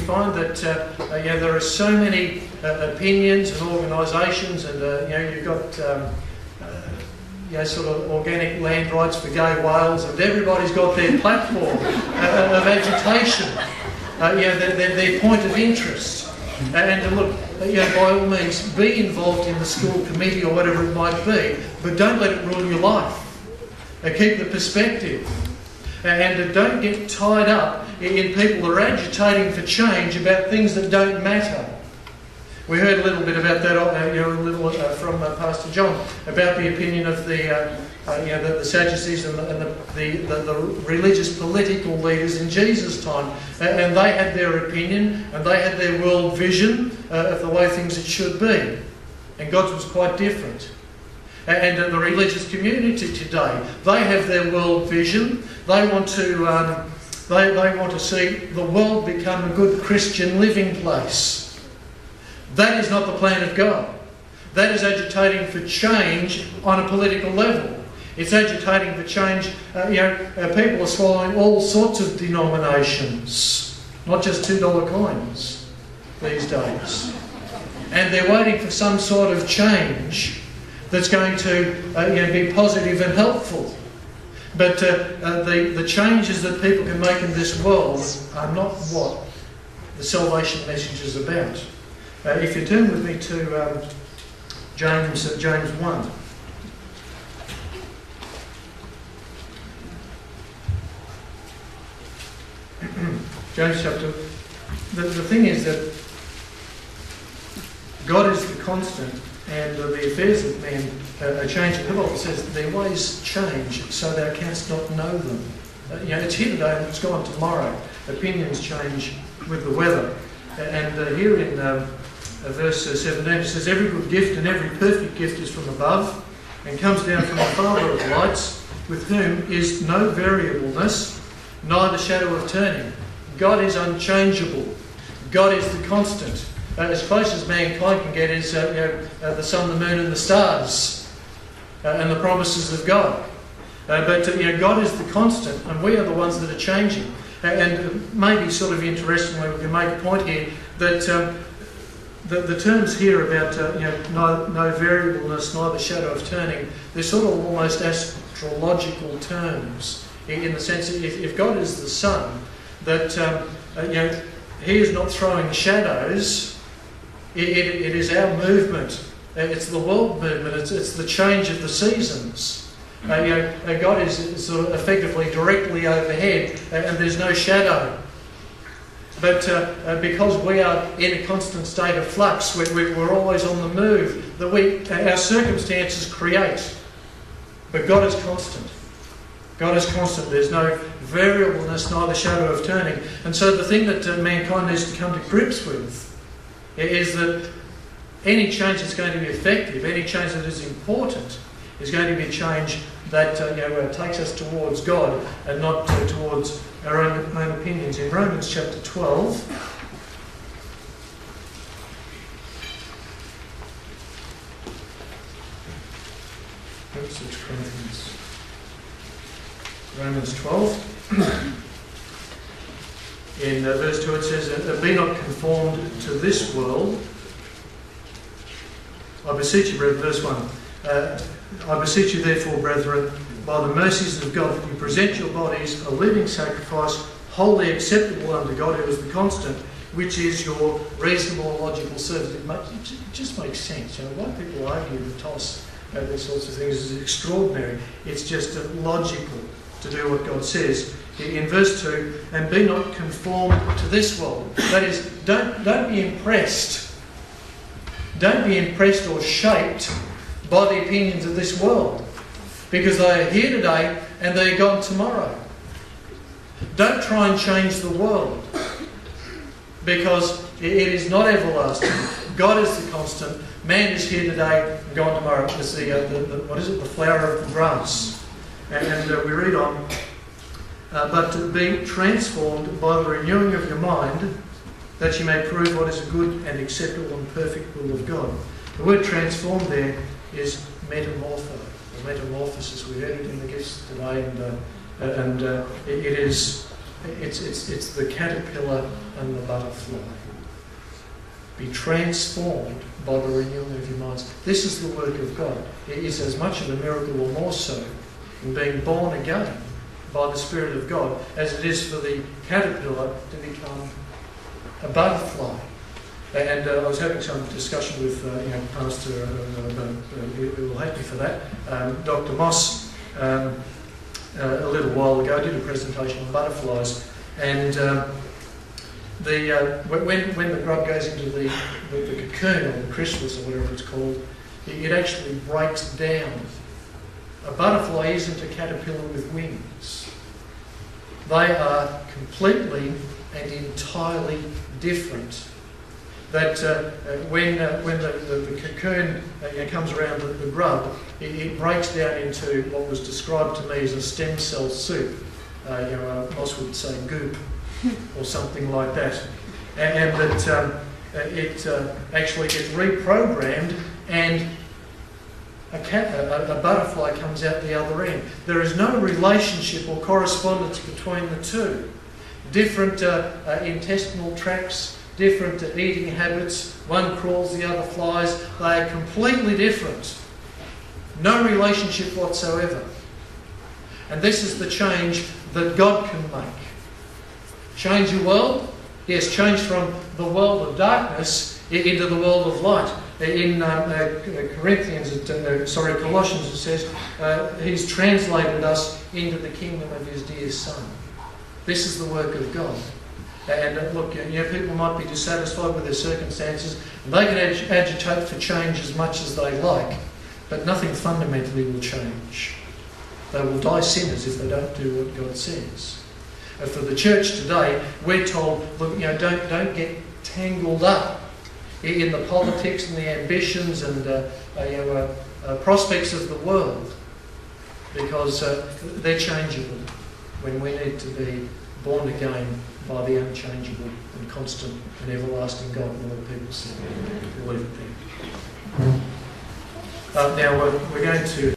find that there are so many opinions and organisations, and you've got sort of organic land rights for gay whales, and everybody's got their platform of agitation, their point of interest. And look, by all means, be involved in the school committee or whatever it might be, but don't let it rule your life. Keep the perspective. And don't get tied up in people that are agitating for change about things that don't matter. We heard a little bit about that, from Pastor John, about the opinion of the Sadducees and the religious political leaders in Jesus' time, and they had their opinion and they had their world vision of the way things should be, and God's was quite different. And the religious community today, they have their world vision. They want to they want to see the world become a good Christian living place. That is not the plan of God. That is agitating for change on a political level. It's agitating for change. People are swallowing all sorts of denominations, not just $2 coins these days. And they're waiting for some sort of change that's going to be positive and helpful. But the changes that people can make in this world are not what the salvation message is about. If you turn with me to James 1. James chapter... The thing is that God is the constant, and the affairs of men are changing. The Bible says their ways change, so thou canst not know them. It's here today and it's gone tomorrow. Opinions change with the weather. And here in verse 17 it says, every good gift and every perfect gift is from above and comes down from the Father of lights, with whom is no variableness, neither shadow of turning. God is unchangeable. God is the constant. As close as mankind can get is the sun, the moon and the stars and the promises of God. But God is the constant, and we are the ones that are changing. And maybe sort of interestingly, we can make a point here that the terms here about no variableness, neither shadow of turning, they're sort of almost astrological terms, in the sense that if God is the sun, that He is not throwing shadows. It is our movement. It's the world movement. It's the change of the seasons. God is sort of effectively directly overhead, and there's no shadow. But because we are in a constant state of flux, we're always on the move. Our circumstances create, but God is constant. God is constant. There's no variableness, neither shadow of turning. And so the thing that mankind needs to come to grips with is that any change that's going to be effective, any change that is important, is going to be a change that takes us towards God and not towards our own opinions. In Romans chapter 12, Romans 12. In verse 2 it says, be not conformed to this world. I beseech you, brethren, verse 1. I beseech you therefore, brethren, by the mercies of God, that you present your bodies a living sacrifice, wholly acceptable unto God, who is the constant, which is your reasonable and logical service. It just makes sense. Why people argue and toss about these sorts of things is extraordinary. It's just logical to do what God says. In verse 2, and be not conformed to this world. That is, don't be impressed. Don't be impressed or shaped by the opinions of this world, because they are here today and they're gone tomorrow. Don't try and change the world, because it is not everlasting. God is the constant. Man is here today and gone tomorrow. It's the flower of the grass. And we read on, but being transformed by the renewing of your mind, that you may prove what is a good and acceptable and perfect will of God. The word transformed there is metamorpho, or metamorphosis. We heard it in the gifts today, and it is It's the caterpillar and the butterfly. Be transformed by the renewing of your minds. This is the work of God. It is as much of a miracle or more so in being born again by the Spirit of God as it is for the caterpillar to become a butterfly. And I was having some discussion with Pastor, who will hate me for that, Dr. Moss, a little while ago. I did a presentation on butterflies, and when the grub goes into the cocoon or the chrysalis or whatever it's called, it actually breaks down. A butterfly isn't a caterpillar with wings. They are completely and entirely different. That when the cocoon comes around the grub, it breaks down into what was described to me as a stem cell soup. Moss would say goop or something like that. And that it actually gets reprogrammed and a butterfly comes out the other end. There is no relationship or correspondence between the two. Different intestinal tracts, different eating habits. One crawls, the other flies. They are completely different. No relationship whatsoever. And this is the change that God can make. Change your world? Yes, change from the world of darkness into the world of light. In Colossians it says, He's translated us into the kingdom of His dear Son. This is the work of God. And look, people might be dissatisfied with their circumstances, and they can agitate for change as much as they like, but nothing fundamentally will change. They will die sinners if they don't do what God says. And for the church today, we're told, look, don't get tangled up in the politics and the ambitions and prospects of the world, because they're changeable when we need to be born again by the unchangeable and constant and everlasting God. And all people say, we'll leave it there. Now we're going to